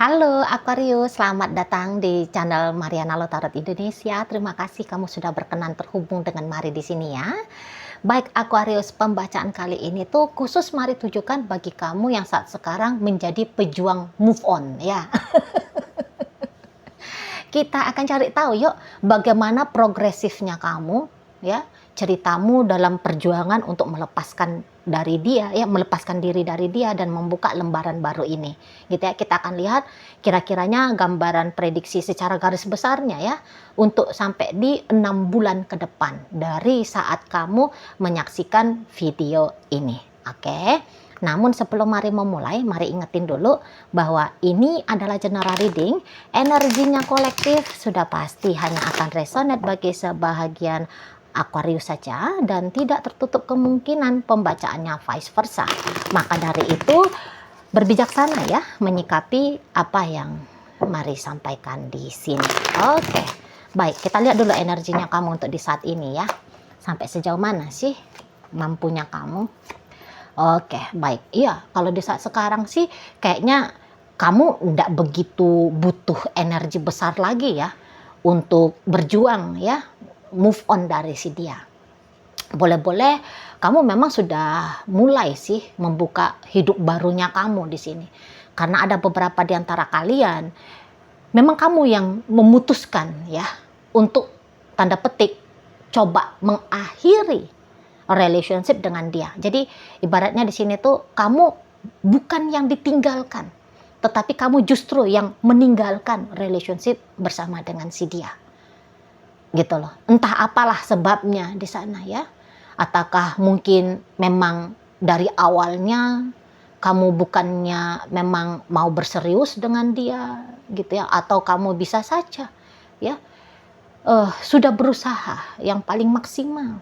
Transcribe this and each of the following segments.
Halo Aquarius, selamat datang di channel Mariana Lotarot Indonesia. Terima kasih kamu sudah berkenan terhubung dengan Mari di sini ya. Baik Aquarius, pembacaan kali ini tuh khusus Mari tujukan bagi kamu yang saat sekarang menjadi pejuang move on ya. Kita akan cari tahu yuk bagaimana progresifnya kamu ya, ceritamu dalam perjuangan untuk melepaskan dari dia ya, melepaskan diri dari dia dan membuka lembaran baru ini. Gitu ya. Kita akan lihat kira-kiranya gambaran prediksi secara garis besarnya ya untuk sampai di 6 bulan ke depan dari saat kamu menyaksikan video ini. Oke. Namun sebelum Mari memulai, Mari ingetin dulu bahwa ini adalah general reading, energinya kolektif sudah pasti hanya akan resonate bagi sebahagian Aquarius saja dan tidak tertutup kemungkinan pembacaannya vice versa. Maka dari itu berbijaksana ya menyikapi apa yang Mari sampaikan di sini. Oke, baik kita lihat dulu energinya kamu untuk di saat ini ya. Sampai sejauh mana sih mampunya kamu? Oke, baik. Iya, kalau di saat sekarang sih kayaknya kamu tidak begitu butuh energi besar lagi ya untuk berjuang ya, move on dari si dia. Boleh-boleh kamu memang sudah mulai sih membuka hidup barunya kamu di sini. Karena ada beberapa di antara kalian, memang kamu yang memutuskan ya untuk tanda petik coba mengakhiri relationship dengan dia. Jadi ibaratnya di sini tuh kamu bukan yang ditinggalkan, tetapi kamu justru yang meninggalkan relationship bersama dengan si dia. Gitu loh. Entah apalah sebabnya di sana ya. Ataukah mungkin memang dari awalnya kamu bukannya memang mau berserius dengan dia gitu ya, atau kamu bisa saja ya sudah berusaha yang paling maksimal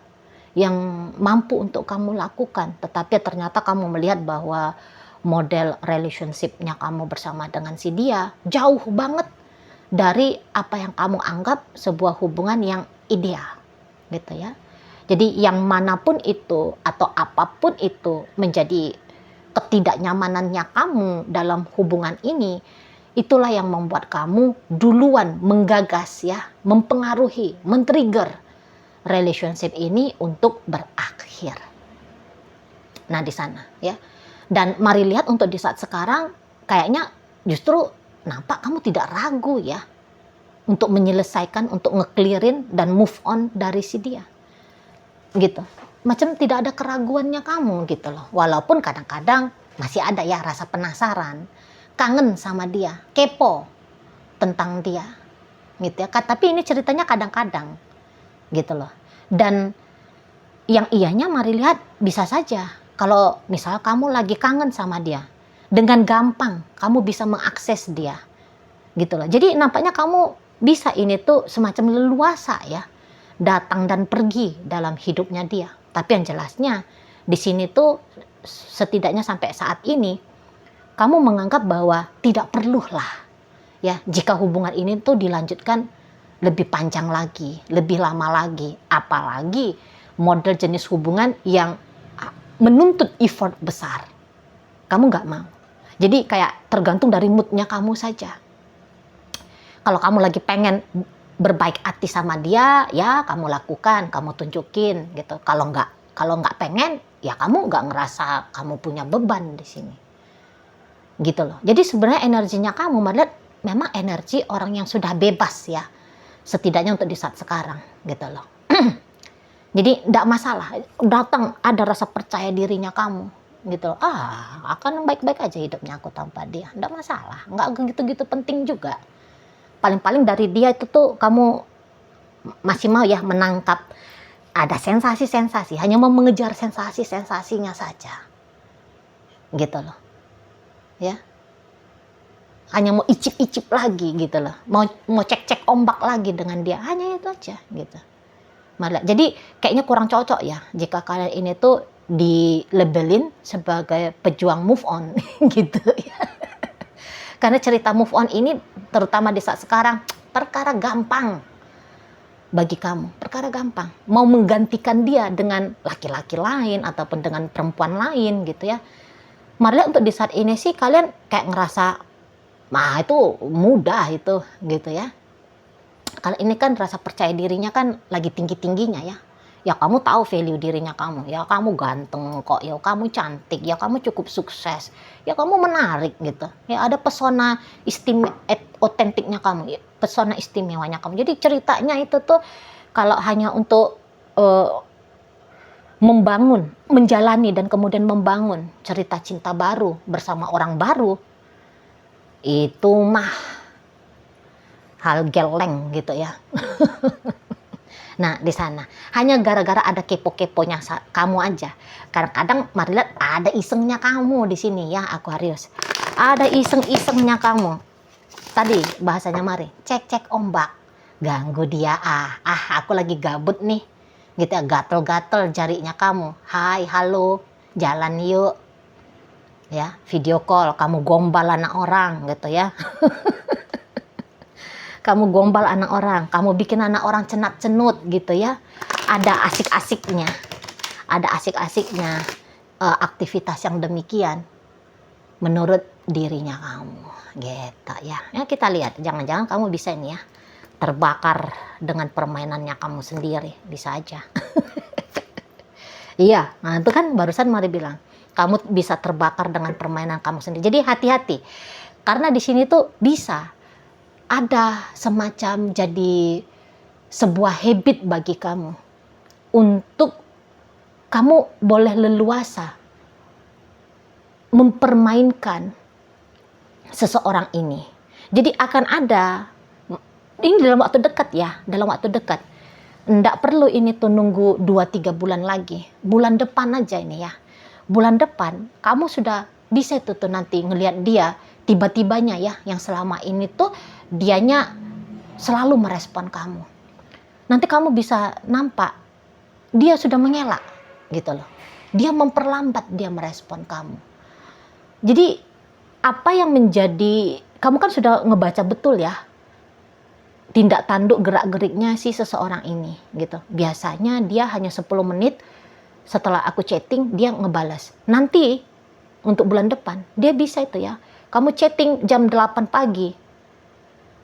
yang mampu untuk kamu lakukan, tetapi ternyata kamu melihat bahwa model relationship-nya kamu bersama dengan si dia jauh banget dari apa yang kamu anggap sebuah hubungan yang ideal gitu ya. Jadi yang manapun itu atau apapun itu menjadi ketidaknyamanannya kamu dalam hubungan ini, itulah yang membuat kamu duluan menggagas ya, mempengaruhi, men-trigger relationship ini untuk berakhir. Nah di sana ya. Dan mari lihat untuk di saat sekarang kayaknya justru nampak kamu tidak ragu ya untuk menyelesaikan, untuk ngeclearin dan move on dari si dia. Gitu. Macam tidak ada keraguannya kamu gitu loh. Walaupun kadang-kadang masih ada ya rasa penasaran, kangen sama dia, kepo tentang dia. Gitu ya. Tapi ini ceritanya kadang-kadang gitu loh. Dan yang iyanya mari lihat bisa saja kalau misal kamu lagi kangen sama dia, dengan gampang kamu bisa mengakses dia gitu loh. Jadi nampaknya kamu bisa ini tuh semacam leluasa ya datang dan pergi dalam hidupnya dia. Tapi yang jelasnya di sini tuh setidaknya sampai saat ini kamu menganggap bahwa tidak perlulah ya jika hubungan ini tuh dilanjutkan lebih panjang lagi, lebih lama lagi, apalagi model jenis hubungan yang menuntut effort besar. Kamu nggak mau. Jadi kayak tergantung dari moodnya kamu saja. Kalau kamu lagi pengen berbaik hati sama dia, ya kamu lakukan, kamu tunjukin gitu. Kalau nggak pengen, ya kamu nggak ngerasa kamu punya beban di sini. Gitu loh. Jadi sebenarnya energinya kamu melihat memang energi orang yang sudah bebas ya. Setidaknya untuk di saat sekarang gitu loh. Jadi tidak masalah datang ada rasa percaya dirinya kamu gitu loh. Akan baik-baik aja hidupnya aku tanpa dia, tidak masalah, nggak gitu-gitu penting juga. Paling-paling dari dia itu tuh kamu masih mau ya menangkap ada sensasi-sensasi, hanya mau mengejar sensasi-sensasinya saja gitu loh ya. Hanya mau icip-icip lagi gitu loh, mau cek-cek ombak lagi dengan dia, hanya itu aja gitu. Malah jadi kayaknya kurang cocok ya jika kalian ini tuh dilabelin sebagai pejuang move on gitu ya. Karena cerita move on ini terutama di saat sekarang perkara gampang bagi kamu, perkara gampang. Mau menggantikan dia dengan laki-laki lain ataupun dengan perempuan lain gitu ya. Malah untuk di saat ini sih kalian kayak ngerasa Nah, itu mudah itu, gitu ya. Kalau ini kan rasa percaya dirinya kan lagi tinggi-tingginya ya. Ya kamu tahu value dirinya kamu, ya kamu ganteng kok, ya kamu cantik, ya kamu cukup sukses, ya kamu menarik gitu. Ya ada pesona otentiknya kamu, ya, pesona istimewanya kamu. Jadi ceritanya itu tuh kalau hanya untuk membangun, menjalani dan kemudian membangun cerita cinta baru bersama orang baru, itu mah hal geleng gitu ya. Nah, di sana hanya gara-gara ada kepo-keponya kamu aja. Kadang-kadang mari lihat ada isengnya kamu di sini ya Aquarius. Ada iseng-isengnya kamu. Tadi bahasanya mari cek-cek ombak. Ganggu dia aku lagi gabut nih. Gitu ya, gatel-gatel jarinya kamu. Hai, halo, jalan yuk. Ya, video call, kamu gombal anak orang gitu ya. Kamu gombal anak orang, kamu bikin anak orang cenat-cenut gitu ya. Ada asik-asiknya, aktivitas yang demikian menurut dirinya kamu gitu ya. Ya kita lihat, jangan-jangan kamu bisa ini ya, terbakar dengan permainannya kamu sendiri, bisa aja. Iya, nah itu kan barusan Mari bilang, kamu bisa terbakar dengan permainan kamu sendiri. Jadi hati-hati, karena di sini tuh bisa ada semacam jadi sebuah habit bagi kamu untuk kamu boleh leluasa mempermainkan seseorang ini. Jadi akan ada, ini dalam waktu dekat ya, dalam waktu dekat. Nggak perlu ini tuh nunggu 2-3 bulan lagi. Bulan depan aja ini ya. Bulan depan kamu sudah bisa tuh nanti ngelihat dia tiba-tibanya ya, yang selama ini tuh dianya selalu merespon kamu. Nanti kamu bisa nampak dia sudah mengelak gitu loh. Dia memperlambat dia merespon kamu. Jadi apa yang menjadi, kamu kan sudah ngebaca betul ya tindak tanduk gerak-geriknya si seseorang ini gitu. Biasanya dia hanya 10 menit setelah aku chatting dia ngebalas. Nanti untuk bulan depan dia bisa itu ya. Kamu chatting jam 8 pagi,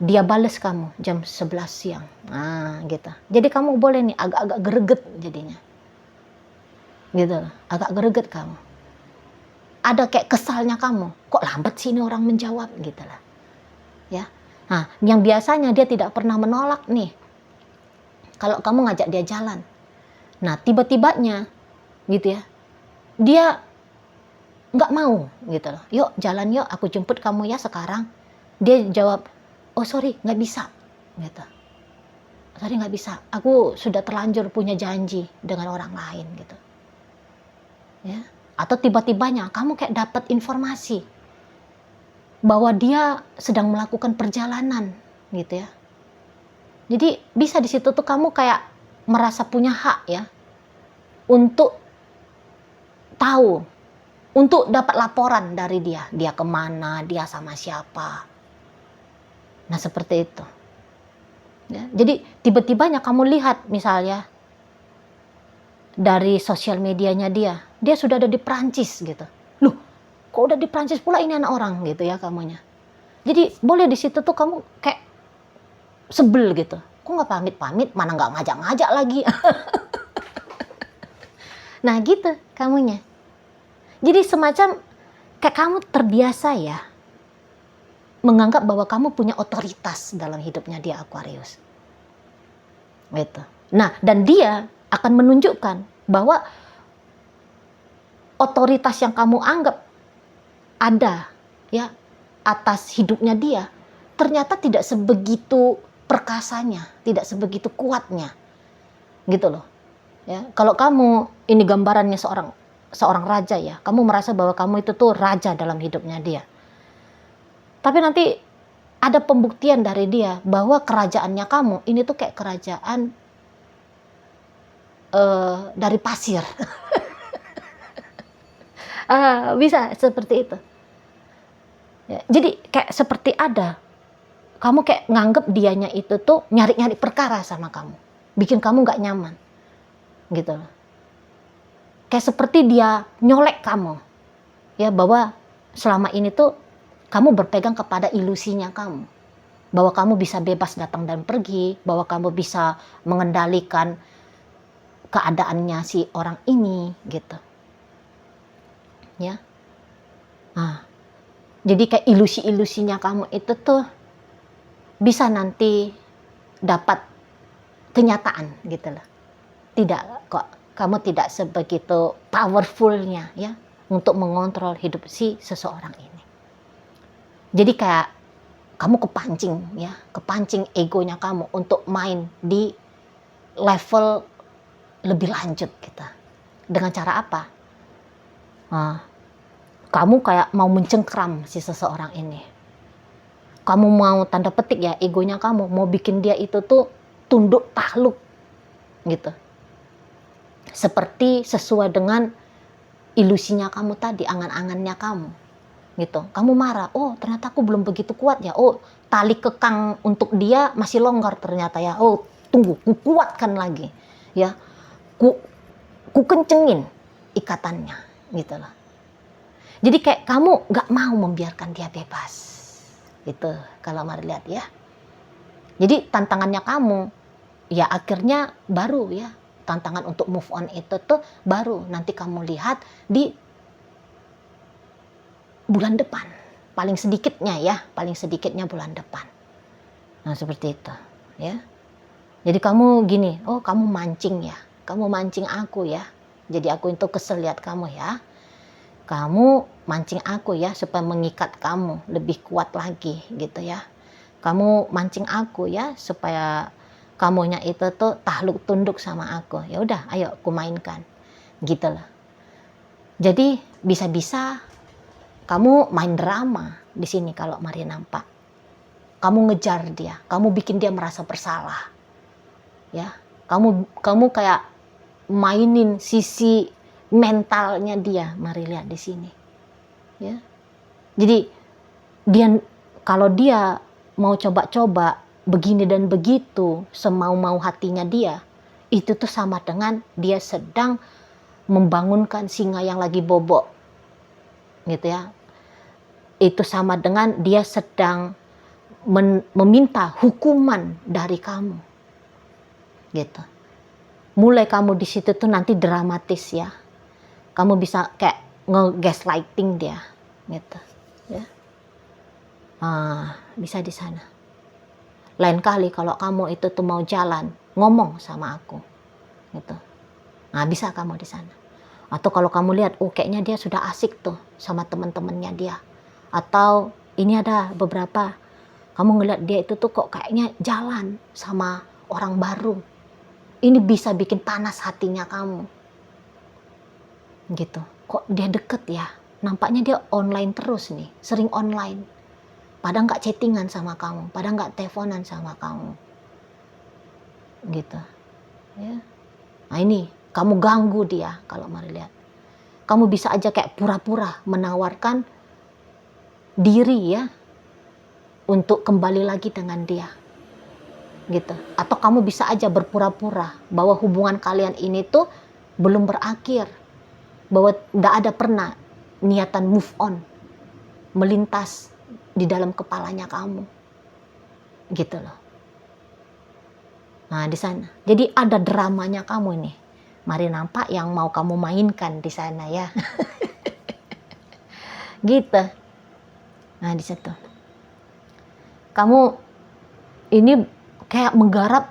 dia balas kamu jam 11 siang. Nah, gitu. Jadi kamu boleh nih agak-agak greget jadinya. Gitu, agak greget kamu. Ada kayak kesalnya kamu, kok lambat sih ini orang menjawab gitu lah. Ya. Nah, yang biasanya dia tidak pernah menolak nih. Kalau kamu ngajak dia jalan. Nah, tiba-tibanya gitu ya. Dia nggak mau gitu loh. Yuk jalan yuk, aku jemput kamu ya sekarang. Dia jawab, oh sorry nggak bisa gitu. Sorry nggak bisa, aku sudah terlanjur punya janji dengan orang lain gitu ya. Atau tiba-tibanya kamu kayak dapat informasi bahwa dia sedang melakukan perjalanan gitu ya. Jadi bisa di situ tuh kamu kayak merasa punya hak ya untuk tahu, untuk dapat laporan dari dia kemana, dia sama siapa. Nah seperti itu ya. Jadi tiba-tibanya kamu lihat misalnya dari sosial medianya dia sudah ada di Prancis gitu. Loh, kok udah di Prancis pula ini anak orang gitu ya kamunya. Jadi boleh di situ tuh kamu kayak sebel gitu. Kok nggak pamit-pamit, mana nggak ngajak-ngajak lagi. Nah gitu kamunya. Jadi semacam kayak kamu terbiasa ya menganggap bahwa kamu punya otoritas dalam hidupnya dia Aquarius. Gitu. Nah, dan dia akan menunjukkan bahwa otoritas yang kamu anggap ada ya atas hidupnya dia ternyata tidak sebegitu perkasanya, tidak sebegitu kuatnya. Gitu loh. Ya, kalau kamu ini gambarannya seorang raja ya, kamu merasa bahwa kamu itu tuh raja dalam hidupnya dia. Tapi nanti ada pembuktian dari dia bahwa kerajaannya kamu ini tuh kayak kerajaan dari pasir. Bisa seperti itu. Ya, jadi kayak seperti ada, kamu kayak nganggep dianya itu tuh nyari-nyari perkara sama kamu, bikin kamu nggak nyaman, gitu loh. Kayak seperti dia nyolek kamu, ya bahwa selama ini tuh Kamu berpegang kepada ilusinya kamu, bahwa kamu bisa bebas datang dan pergi, bahwa kamu bisa mengendalikan keadaannya si orang ini, gitu. Ya. Nah, jadi kayak ilusi-ilusinya kamu itu tuh bisa nanti dapat kenyataan gitu loh. Tidak kok, kamu tidak sebegitu powerfulnya ya untuk mengontrol hidup si seseorang ini. Jadi kayak kamu kepancing egonya kamu untuk main di level lebih lanjut gitu. Dengan cara apa? Nah, kamu kayak mau mencengkram si seseorang ini. Kamu mau tanda petik ya, egonya kamu mau bikin dia itu tuh tunduk takluk gitu. Seperti sesuai dengan ilusinya kamu tadi, angan-angannya kamu gitu. Kamu marah, oh ternyata aku belum begitu kuat ya, oh tali kekang untuk dia masih longgar ternyata ya, oh tunggu, ku kuatkan lagi ya, ku kencengin ikatannya gitu loh. Jadi kayak kamu gak mau membiarkan dia bebas gitu, kalau mari lihat ya. Jadi tantangannya kamu ya akhirnya baru ya, tantangan untuk move on itu tuh baru nanti kamu lihat di bulan depan, paling sedikitnya bulan depan. Nah seperti itu ya. Jadi kamu gini, oh kamu mancing aku ya, jadi aku itu kesel lihat kamu ya, kamu mancing aku ya supaya mengikat kamu lebih kuat lagi gitu ya. Kamu mancing aku ya supaya kamunya itu tuh takluk tunduk sama aku. Ya udah, ayo aku mainkan. Gitu loh. Jadi bisa-bisa kamu main drama di sini kalau Mari nampak. Kamu ngejar dia, kamu bikin dia merasa bersalah. Ya. Kamu kayak mainin sisi mentalnya dia, Mari lihat di sini. Ya. Jadi kalau dia mau coba-coba begini dan begitu semau-mau hatinya dia, itu tuh sama dengan dia sedang membangunkan singa yang lagi bobok gitu ya. Itu sama dengan dia sedang meminta hukuman dari kamu gitu. Mulai kamu di situ tuh nanti dramatis ya, kamu bisa kayak nge-gaslighting dia gitu ya. Bisa di sana. Lain kali kalau kamu itu tuh mau jalan, ngomong sama aku gitu. Nah, bisa kamu di sana. Atau kalau kamu lihat, oh kayaknya dia sudah asik tuh sama teman-temannya dia. Atau ini ada beberapa, kamu ngeliat dia itu tuh kok kayaknya jalan sama orang baru. Ini bisa bikin panas hatinya kamu. Gitu. Kok dia deket ya? Nampaknya dia online terus nih, sering online. Padahal nggak chattingan sama kamu, padahal nggak teleponan sama kamu, gitu. Ya. Nah ini, kamu ganggu dia kalau Mari lihat. Kamu bisa aja kayak pura-pura menawarkan diri ya, untuk kembali lagi dengan dia, gitu. Atau kamu bisa aja berpura-pura bahwa hubungan kalian ini tuh belum berakhir, bahwa nggak ada pernah niatan move on melintas di dalam kepalanya kamu, gitu loh. Nah di sana, jadi ada dramanya kamu ini, Mari nampak yang mau kamu mainkan di sana ya, gitu. Nah di situ, kamu ini kayak menggarap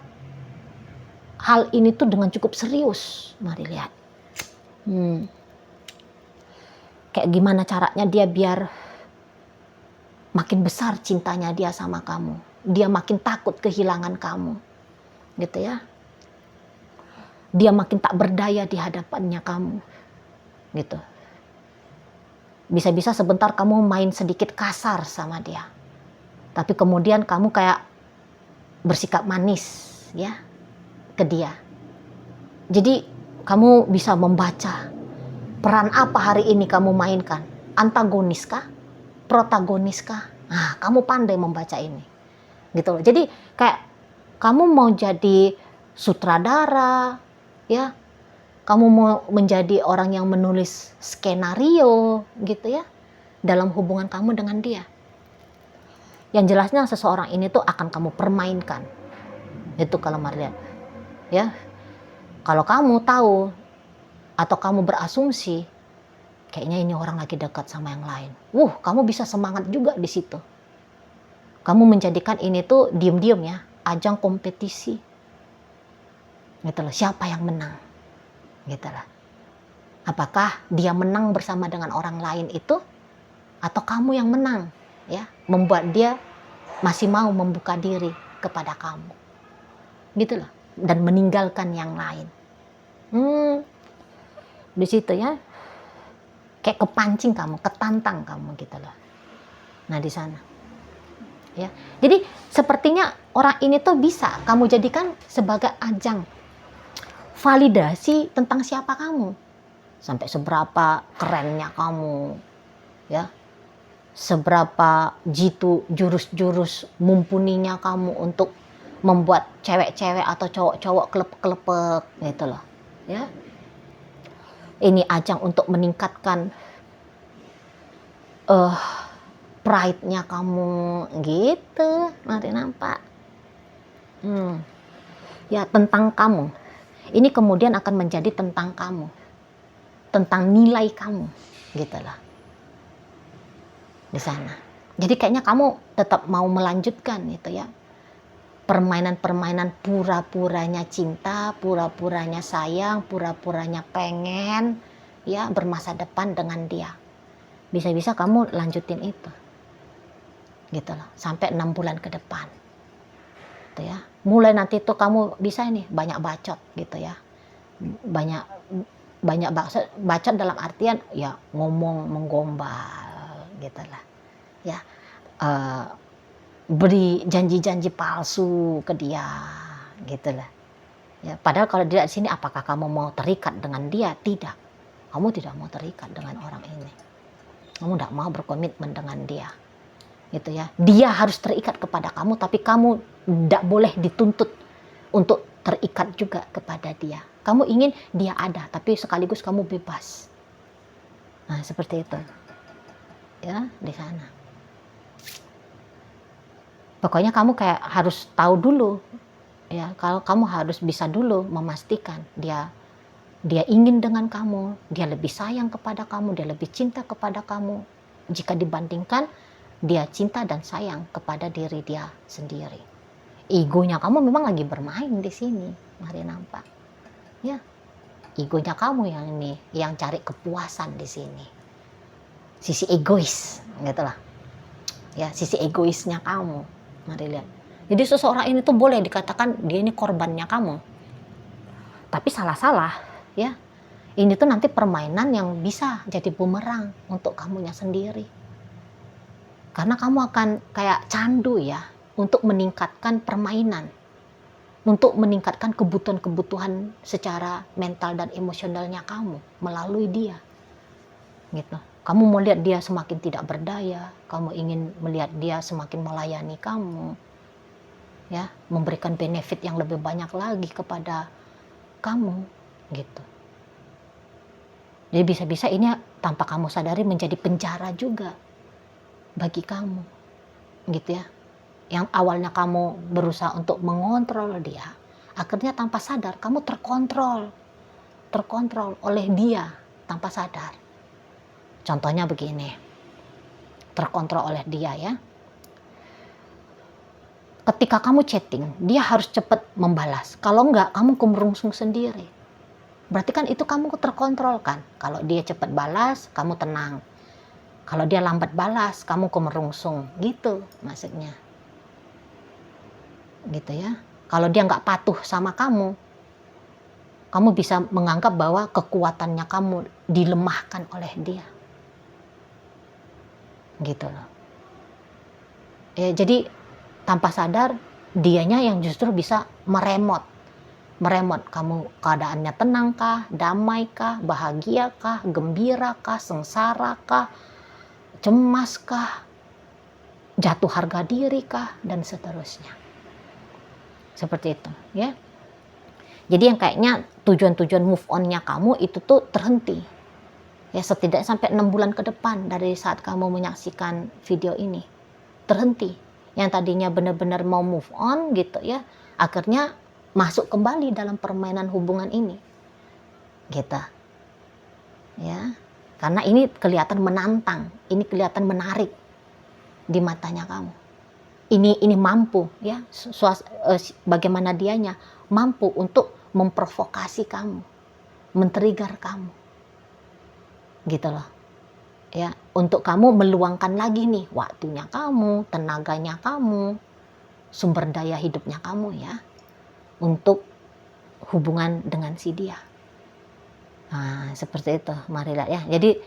hal ini tuh dengan cukup serius, Mari lihat. Kayak gimana caranya dia biar makin besar cintanya dia sama kamu. Dia makin takut kehilangan kamu. Gitu ya. Dia makin tak berdaya di hadapannya kamu. Gitu. Bisa-bisa sebentar kamu main sedikit kasar sama dia. Tapi kemudian kamu kayak bersikap manis ya ke dia. Jadi kamu bisa membaca peran apa hari ini kamu mainkan. Antagonis kah? Protagonis kah? Nah, kamu pandai membaca ini. Gitu loh. Jadi kayak kamu mau jadi sutradara, ya. Kamu mau menjadi orang yang menulis skenario gitu ya dalam hubungan kamu dengan dia. Yang jelasnya seseorang ini tuh akan kamu permainkan. Itu kalau Marlian. Ya. Kalau kamu tahu atau kamu berasumsi kayaknya ini orang lagi dekat sama yang lain. Kamu bisa semangat juga di situ. Kamu menjadikan ini tuh diem-diem ya, ajang kompetisi. Gitu loh, siapa yang menang? Gitu lah. Apakah dia menang bersama dengan orang lain itu atau kamu yang menang ya, membuat dia masih mau membuka diri kepada kamu. Gitu loh, dan meninggalkan yang lain. Di situ ya. Kayak kepancing kamu, ketantang kamu gitu loh. Nah di sana, ya. Jadi sepertinya orang ini tuh bisa kamu jadikan sebagai ajang validasi tentang siapa kamu, sampai seberapa kerennya kamu, ya. Seberapa jitu jurus-jurus mumpuninya kamu untuk membuat cewek-cewek atau cowok-cowok kelepek-kelepek gitu loh, ya. Ini ajang untuk meningkatkan pride-nya kamu gitu, mari nampak. Ya tentang kamu. Ini kemudian akan menjadi tentang kamu, tentang nilai kamu, gitulah di sana. Jadi kayaknya kamu tetap mau melanjutkan itu ya, permainan-permainan pura-puranya cinta, pura-puranya sayang, pura-puranya pengen ya bermasa depan dengan dia. Bisa-bisa kamu lanjutin itu. Gitu loh, sampai 6 bulan ke depan. Gitu ya. Mulai nanti tuh kamu bisa ini banyak bacot gitu ya. Banyak bacot dalam artian ya ngomong menggombal gitu lah. Ya. Beri janji-janji palsu ke dia gitulah ya. Padahal kalau dia di sini, apakah kamu mau terikat dengan dia? Tidak, kamu tidak mau terikat dengan orang ini, kamu tidak mau berkomitmen dengan dia gitu ya. Dia harus terikat kepada kamu, tapi kamu tidak boleh dituntut untuk terikat juga kepada dia. Kamu ingin dia ada, tapi sekaligus kamu bebas. Nah seperti itu ya di sana. Pokoknya kamu kayak harus tahu dulu ya, kalau kamu harus bisa dulu memastikan dia ingin dengan kamu, dia lebih sayang kepada kamu, dia lebih cinta kepada kamu jika dibandingkan dia cinta dan sayang kepada diri dia sendiri. Egonya kamu memang lagi bermain di sini, mari nampak ya. Egonya kamu yang ini yang cari kepuasan di sini, sisi egois gitulah ya, sisi egoisnya kamu. Mari lihat. Jadi seseorang ini tuh boleh dikatakan dia ini korbannya kamu. Tapi salah-salah ya. Ini tuh nanti permainan yang bisa jadi bumerang untuk kamunya sendiri. Karena kamu akan kayak candu ya untuk meningkatkan permainan. Untuk meningkatkan kebutuhan-kebutuhan secara mental dan emosionalnya kamu melalui dia. Gitu. Kamu mau lihat dia semakin tidak berdaya, kamu ingin melihat dia semakin melayani kamu, ya, memberikan benefit yang lebih banyak lagi kepada kamu, gitu. Jadi bisa-bisa ini tanpa kamu sadari menjadi penjara juga bagi kamu, gitu ya. Yang awalnya kamu berusaha untuk mengontrol dia, akhirnya tanpa sadar kamu terkontrol oleh dia tanpa sadar. Contohnya begini, terkontrol oleh dia ya. Ketika kamu chatting, dia harus cepat membalas. Kalau enggak, kamu kemerungsung sendiri. Berarti kan itu kamu terkontrol kan. Kalau dia cepat balas, kamu tenang. Kalau dia lambat balas, kamu kemerungsung. Gitu maksudnya. Gitu ya. Kalau dia nggak patuh sama kamu bisa menganggap bahwa kekuatannya kamu dilemahkan oleh dia. Gitu loh ya. Jadi tanpa sadar dianya yang justru bisa meremot kamu, keadaannya tenangkah, damaikah, bahagiakah, gembirakah, sengsarakah, cemaskah, jatuh harga dirikah, dan seterusnya. Seperti itu ya. Jadi yang kayaknya tujuan-tujuan move on-nya kamu itu tuh terhenti ya, setidaknya sampai 6 bulan ke depan dari saat kamu menyaksikan video ini. Terhenti yang tadinya benar-benar mau move on gitu ya, akhirnya masuk kembali dalam permainan hubungan ini, gitu ya. Karena ini kelihatan menantang, ini kelihatan menarik di matanya kamu. Ini mampu ya, bagaimana dianya mampu untuk memprovokasi kamu, men-trigger kamu, gitu loh. Ya, untuk kamu meluangkan lagi nih waktunya kamu, tenaganya kamu, sumber daya hidupnya kamu ya, untuk hubungan dengan si dia. Nah, seperti itu, mari lihat ya. Jadi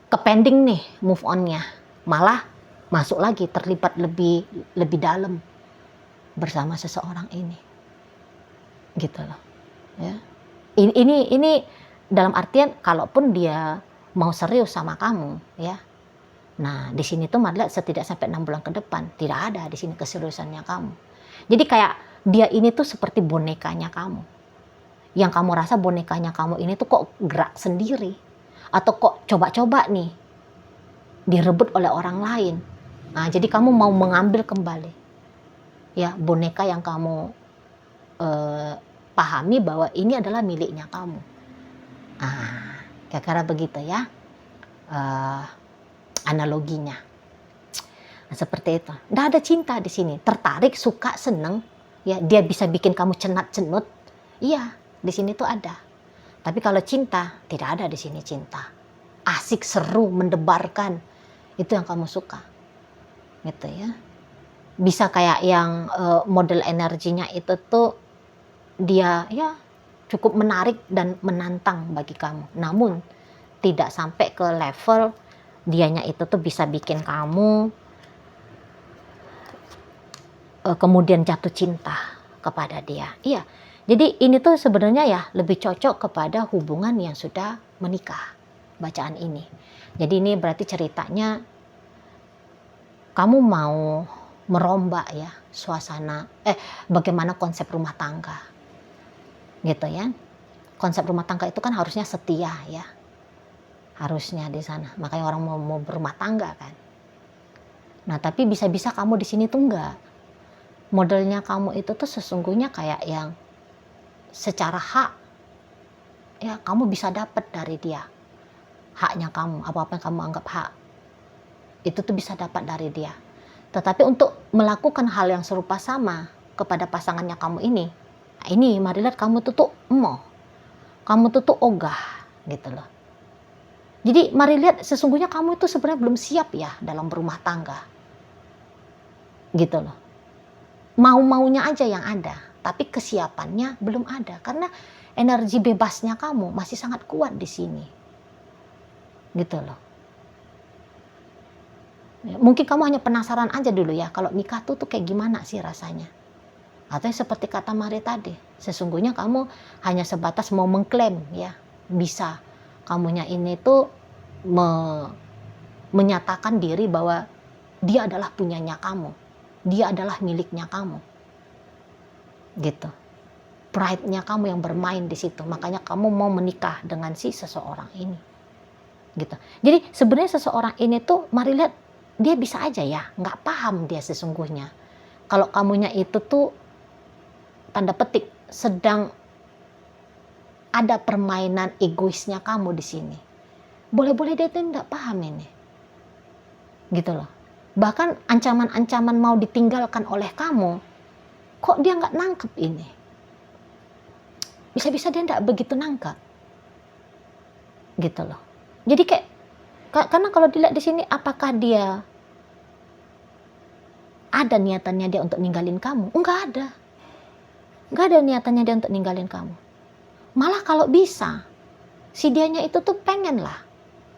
kepending nih move on-nya, malah masuk lagi terlibat lebih dalam bersama seseorang ini, gitu loh. Ya. Ini dalam artian kalaupun dia mau serius sama kamu, ya. Nah, di sini tuh mari lihat setidak sampai 6 bulan ke depan tidak ada di sini keseriusannya kamu. Jadi kayak dia ini tuh seperti bonekanya kamu. Yang kamu rasa bonekanya kamu ini tuh kok gerak sendiri. Atau kok coba-coba nih direbut oleh orang lain. Nah, jadi kamu mau mengambil kembali. Ya, boneka yang kamu pahami bahwa ini adalah miliknya kamu. Nah, kira-kira begitu ya analoginya. Nah, seperti itu. Nggak ada cinta di sini. Tertarik, suka, seneng. Ya, dia bisa bikin kamu cenat-cenut. Iya. Di sini tuh ada. Tapi kalau cinta, tidak ada di sini cinta. Asik, seru, mendebarkan. Itu yang kamu suka. Gitu ya. Bisa kayak yang model energinya itu tuh dia ya cukup menarik dan menantang bagi kamu. Namun tidak sampai ke level dianya itu tuh bisa bikin kamu kemudian jatuh cinta kepada dia. Iya. Jadi ini tuh sebenarnya ya lebih cocok kepada hubungan yang sudah menikah, bacaan ini. Jadi ini berarti ceritanya kamu mau merombak ya suasana, bagaimana konsep rumah tangga. Gitu ya. Konsep rumah tangga itu kan harusnya setia ya. Harusnya di sana. Makanya orang mau berumah tangga kan. Nah, tapi bisa-bisa kamu di sini tuh enggak. Modelnya kamu itu tuh sesungguhnya kayak yang secara hak ya kamu bisa dapat dari dia, haknya kamu, apa-apa yang kamu anggap hak itu tuh bisa dapat dari dia. Tetapi untuk melakukan hal yang serupa sama kepada pasangannya kamu ini, nah ini mari lihat kamu tuh emoh, kamu tuh ogah gitu loh. Jadi mari lihat sesungguhnya kamu itu sebenarnya belum siap ya dalam berumah tangga, gitu loh. Mau-maunya aja yang ada, tapi kesiapannya belum ada karena energi bebasnya kamu masih sangat kuat di sini, gitu loh. Mungkin kamu hanya penasaran aja dulu ya, kalau nikah tuh kayak gimana sih rasanya? Atau seperti kata Mari tadi, sesungguhnya kamu hanya sebatas mau mengklaim ya, bisa kamunya ini tuh menyatakan diri bahwa dia adalah punyanya kamu, dia adalah miliknya kamu. Gitu. Pride-nya kamu yang bermain di situ. Makanya kamu mau menikah dengan si seseorang ini. Gitu. Jadi sebenarnya seseorang ini tuh mari lihat dia bisa aja ya, nggak paham dia sesungguhnya. Kalau kamunya itu tuh tanda petik sedang ada permainan egoisnya kamu di sini. Boleh-boleh dia tuh nggak paham ini. Gitu loh. Bahkan ancaman-ancaman mau ditinggalkan oleh kamu, kok dia nggak nangkep ini? Bisa-bisa dia nggak begitu nangkep, gitu loh. Jadi kayak karena kalau dilihat di sini, apakah dia ada niatannya dia untuk ninggalin kamu? Enggak ada, nggak ada niatannya dia untuk ninggalin kamu. Malah kalau bisa, si dianya itu tuh pengen lah,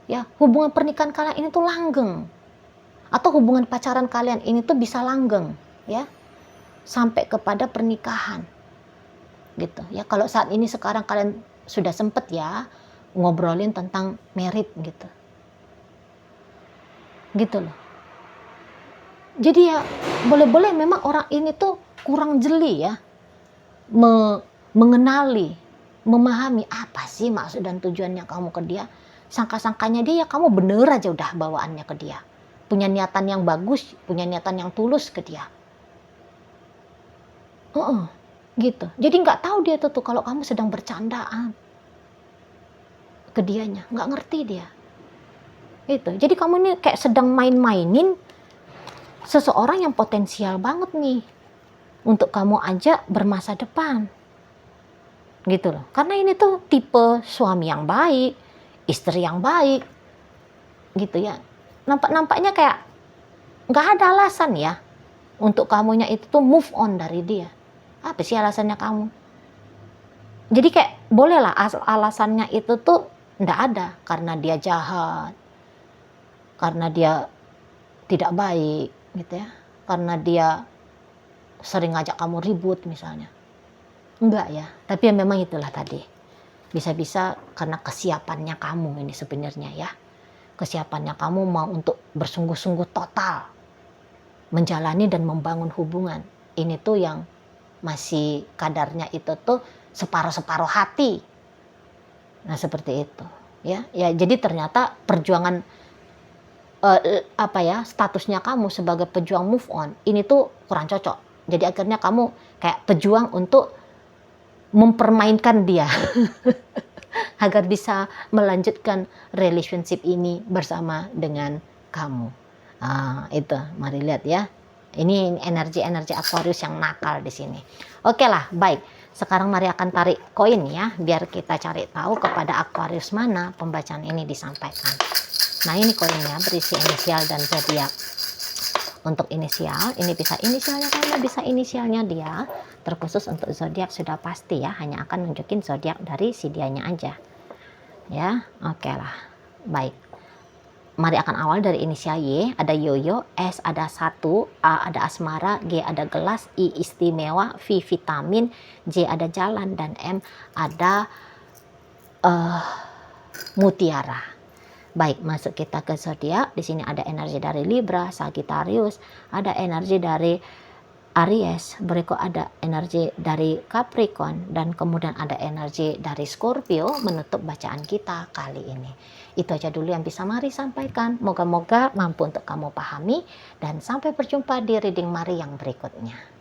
ya hubungan pernikahan kalian ini tuh langgeng, atau hubungan pacaran kalian ini tuh bisa langgeng, ya. Sampai kepada pernikahan gitu ya. Kalau saat ini sekarang kalian sudah sempet ya ngobrolin tentang merit gitu loh. Jadi ya boleh-boleh memang orang ini tuh kurang jeli ya mengenali, memahami apa sih maksud dan tujuannya kamu ke dia. Sangka-sangkanya dia ya kamu bener aja udah bawaannya ke dia, punya niatan yang bagus, punya niatan yang tulus ke dia. Heeh, gitu. Jadi nggak tahu dia tuh kalau kamu sedang bercandaan ke dianya, nggak ngerti dia. Gitu. Jadi kamu ini kayak sedang main-mainin seseorang yang potensial banget nih untuk kamu ajak bermasa depan. Gitu loh. Karena ini tuh tipe suami yang baik, istri yang baik, gitu ya. Nampaknya kayak nggak ada alasan ya untuk kamunya itu tuh move on dari dia. Apa sih alasannya kamu? Jadi kayak bolehlah alasannya itu tuh nggak ada karena dia jahat, karena dia tidak baik, gitu ya. Karena dia sering ngajak kamu ribut misalnya. Enggak ya, tapi ya memang itulah tadi. Bisa-bisa karena kesiapannya kamu ini sebenarnya ya. Kesiapannya kamu mau untuk bersungguh-sungguh total menjalani dan membangun hubungan. Ini tuh yang masih kadarnya itu tuh separuh-separuh hati. Nah, seperti itu. Ya, jadi ternyata perjuangan statusnya kamu sebagai pejuang move on ini tuh kurang cocok. Jadi akhirnya kamu kayak pejuang untuk mempermainkan dia agar bisa melanjutkan relationship ini bersama dengan kamu. Itu, mari lihat ya. Ini energi-energi Aquarius yang nakal di sini. Oke lah, baik. Sekarang mari akan tarik koin ya, biar kita cari tahu kepada Aquarius mana pembacaan ini disampaikan. Nah, ini koinnya berisi inisial dan zodiak. Untuk inisial, ini bisa inisialnya kamu, bisa inisialnya dia. Terkhusus untuk zodiak sudah pasti ya, hanya akan nunjukin zodiak dari si dianya aja. Ya, oke lah. Baik. Mari akan awal dari inisial Y, ada Yoyo, S ada 1, A ada asmara, G ada gelas, I istimewa, V vitamin, J ada jalan, dan M ada mutiara. Baik, masuk kita ke zodiak. Di sini ada energi dari Libra, Sagittarius, ada energi dari Aries, berikut ada energi dari Capricorn, dan kemudian ada energi dari Scorpio menutup bacaan kita kali ini. Itu aja dulu yang bisa Mari sampaikan. Moga-moga mampu untuk kamu pahami, dan sampai berjumpa di reading Mari yang berikutnya.